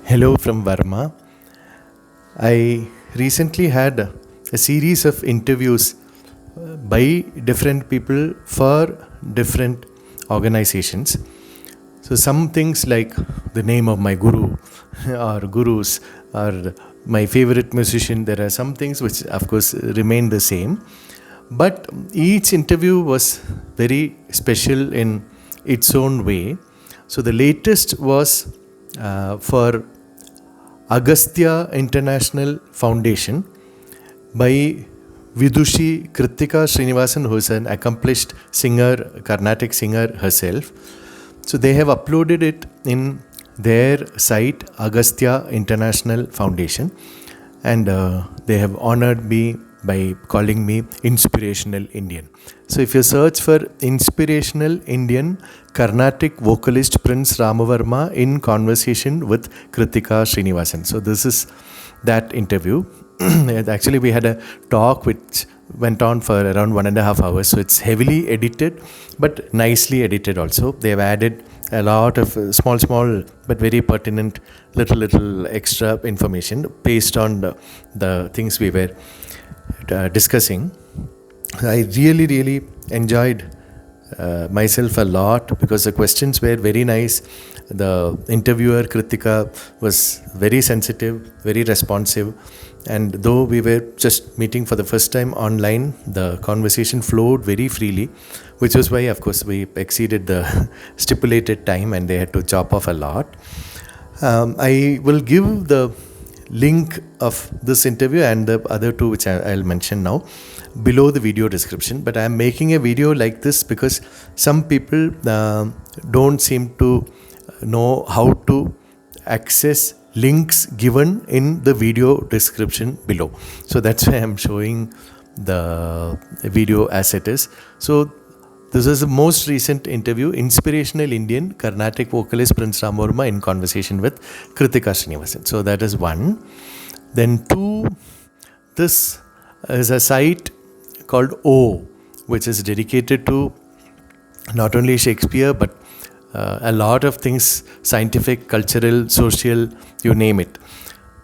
Hello from Varma. I recently had a series of interviews by different people for different organizations. So, some things like the name of my guru or gurus or my favorite musician, there are some things which, of course, remain the same. But each interview was very special in its own way. So, the latest was for Agastya International Foundation by Vidushi Krithika Sreenivasan, who is an accomplished singer, Carnatic singer herself. So they have uploaded it in their site, Agastya International Foundation, and they have honored me by calling me Inspirational Indian. So if you search for Inspirational Indian Carnatic vocalist Prince Rama Varma in conversation with Krithika Sreenivasan. So this is that interview. Actually, we had a talk which went on for around 1.5 hours. So it's heavily edited, but nicely edited also. They have added a lot of small, but very pertinent little extra information based on the things we were discussing. I really enjoyed myself a lot because the questions were very nice. The interviewer Krithika was very sensitive, very responsive, and though we were just meeting for the first time online, the conversation flowed very freely, which was why, of course, we exceeded the stipulated time and they had to chop off a lot. I will give the link of this interview and the other two which I'll mention now below the video description, but I am making a video like this because some people don't seem to know how to access links given in the video description below. So that's why I'm showing the video as it is. So this is the most recent interview, Inspirational Indian Carnatic vocalist Prince Rama Varma in conversation with Krithika Sreenivasan. So that is one. Then two, this is a site called O, which is dedicated to not only Shakespeare but a lot of things, scientific, cultural, social, you name it.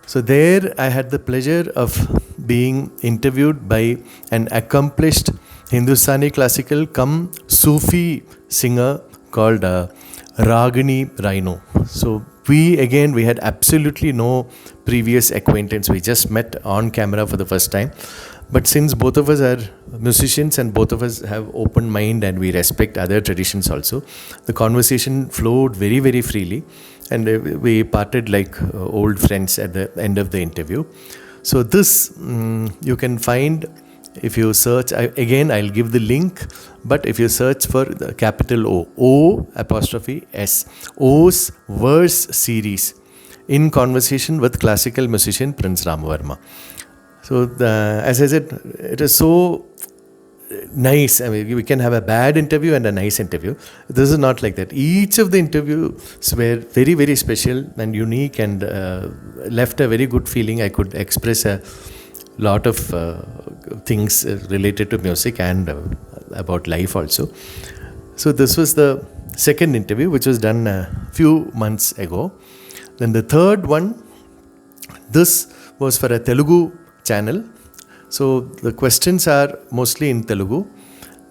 So there I had the pleasure of being interviewed by an accomplished Hindustani classical cum Sufi singer called Ragini Rainu. So we had absolutely no previous acquaintance. We just met on camera for the first time. But since both of us are musicians and both of us have open mind and we respect other traditions also, the conversation flowed very freely and we parted like old friends at the end of the interview. So this you can find if you search, I'll give the link, but if you search for the capital O apostrophe S, O's verse series in conversation with classical musician Prince Rama Varma. So as I said, it is so nice. I mean, we can have a bad interview and a nice interview. This is not like that. Each of the interviews were very special and unique and left a very good feeling. I could express a lot of things related to music and about life also. So this was the second interview, which was done a few months ago. Then the third one, this was for a Telugu channel. So the questions are mostly in Telugu,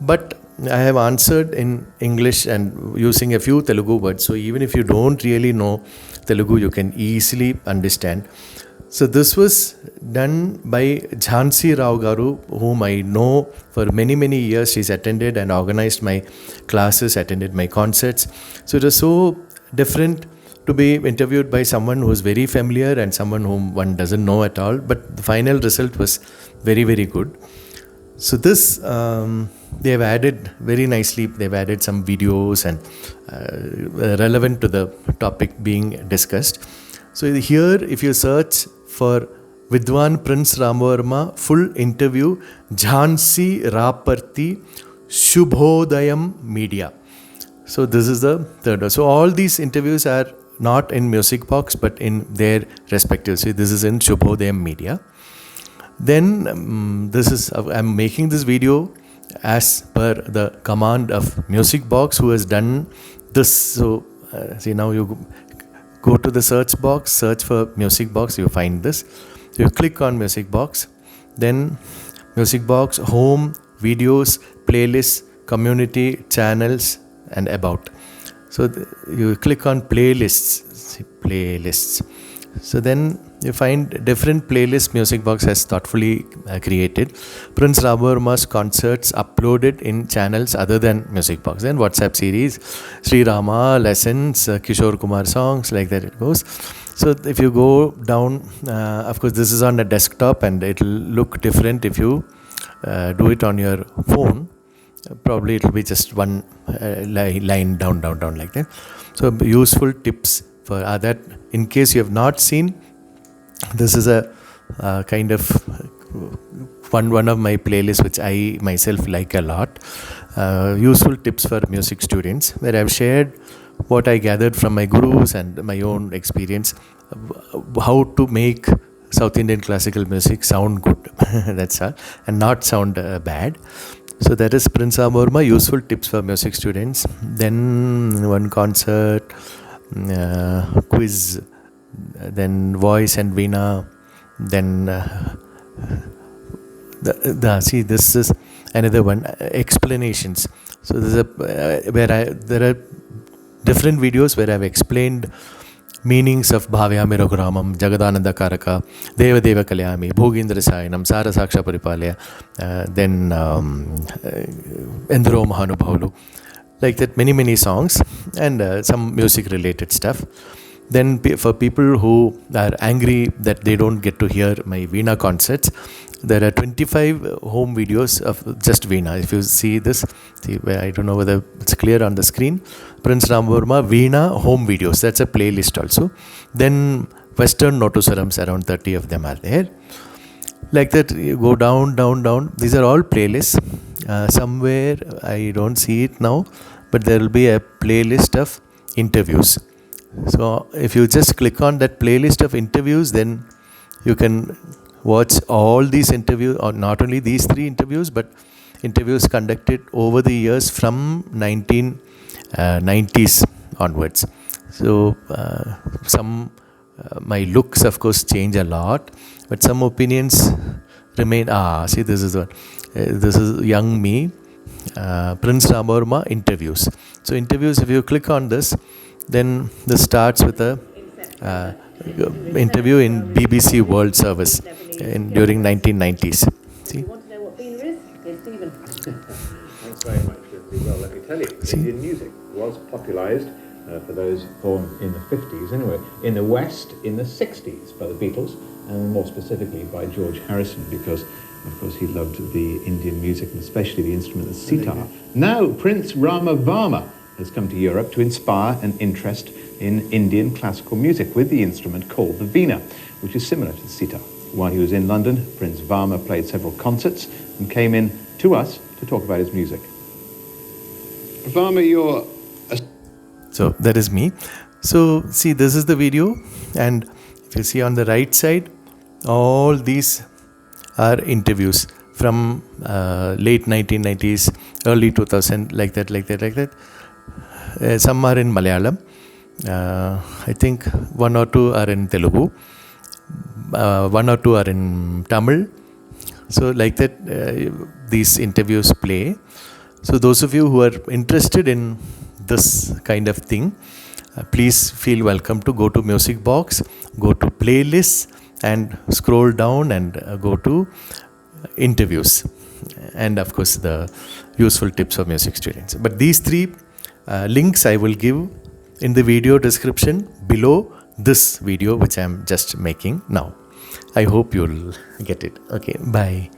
but I have answered in English and using a few Telugu words. So even if you don't really know Telugu, you can easily understand. So this was done by Jhansi Rao Garu, whom I know for many years. She's attended and organized my classes, attended my concerts. So it was so different to be interviewed by someone who is very familiar and someone whom one doesn't know at all. But the final result was very good. So this, they have added very nicely, they've added some videos and relevant to the topic being discussed. So here, if you search for Vidwan Prince Rama Varma full interview, Jhansi Raparthi, Shubhodayam Media. So this is the third one. So all these interviews are not in Music Box but in their respective. So this is in Shubhodayam Media. Then I'm making this video as per the command of Music Box, who has done this. So see, now you go to the search box, search for music box, you find this. You click on music box, then music box, home, videos, playlists, community, channels, and about. So you click on playlists. See, playlists. So then you find different playlists music box has thoughtfully created. Prince Rama Varma's concerts uploaded in channels other than music box. Then WhatsApp series, Sri Rama, lessons, Kishore Kumar songs, like that it goes. So if you go down, of course this is on a desktop and it will look different if you do it on your phone. Probably it will be just one line down like that. So useful tips for that. In case you have not seen, this is a kind of one of my playlists which I myself like a lot. Useful tips for music students, where I've shared what I gathered from my gurus and my own experience, how to make South Indian classical music sound good. That's all, and not sound bad. So that is Prince Rama Varma, useful tips for music students. Then one concert, quiz, then voice and veena, then see, this is another one, explanations. So there's there are different videos where I've explained meanings of Bhavyami Raghuramam, Jagadananda Karaka, Deva Deva Kalyami, Bhogindra Sayanam, Sara Saksha Paripalya, then Endro Mahanubhavlu, like that, many songs, and some music related stuff. Then for people who are angry that they don't get to hear my Veena concerts, there are 25 home videos of just Veena. If you see this, I don't know whether it's clear on the screen, Prince Rama Varma Veena home videos, that's a playlist also. Then Western Notusarams, around 30 of them are there. Like that, you go down. These are all playlists. Somewhere, I don't see it now, but there will be a playlist of interviews. So if you just click on that playlist of interviews, then you can watch all these interviews, or not only these 3 interviews, but interviews conducted over the years from 1990s onwards. So some my looks of course change a lot, but some opinions remain. See, this is this is young me, Prince Rama Varma interviews. So interviews, if you click on this, then this starts with a interview in BBC World Service during 1990s. See? You want to know what Veena is? Here's Stephen. Thanks very much. Well, let me tell you, Indian music was popularised, for those born in the 50s anyway, in the West in the 60s by the Beatles, and more specifically by George Harrison, because of course he loved the Indian music and especially the instrument the sitar. Now Prince Rama Varma has come to Europe to inspire an interest in Indian classical music with the instrument called the Veena, which is similar to the sitar. While he was in London, Prince Varma played several concerts and came in to us to talk about his music. Varma, you're... So that is me. So see, this is the video, and if you see on the right side, all these are interviews from late 1990s, early 2000, like that. Some are in Malayalam. I think 1 or 2 are in Telugu. 1 or 2 are in Tamil. So like that, these interviews play. So those of you who are interested in this kind of thing, please feel welcome to go to Music Box, go to playlists, and scroll down and go to interviews, and of course the useful tips for music students. But these 3 links I will give in the video description below this video which I am just making now. I hope you'll get it. Okay, bye.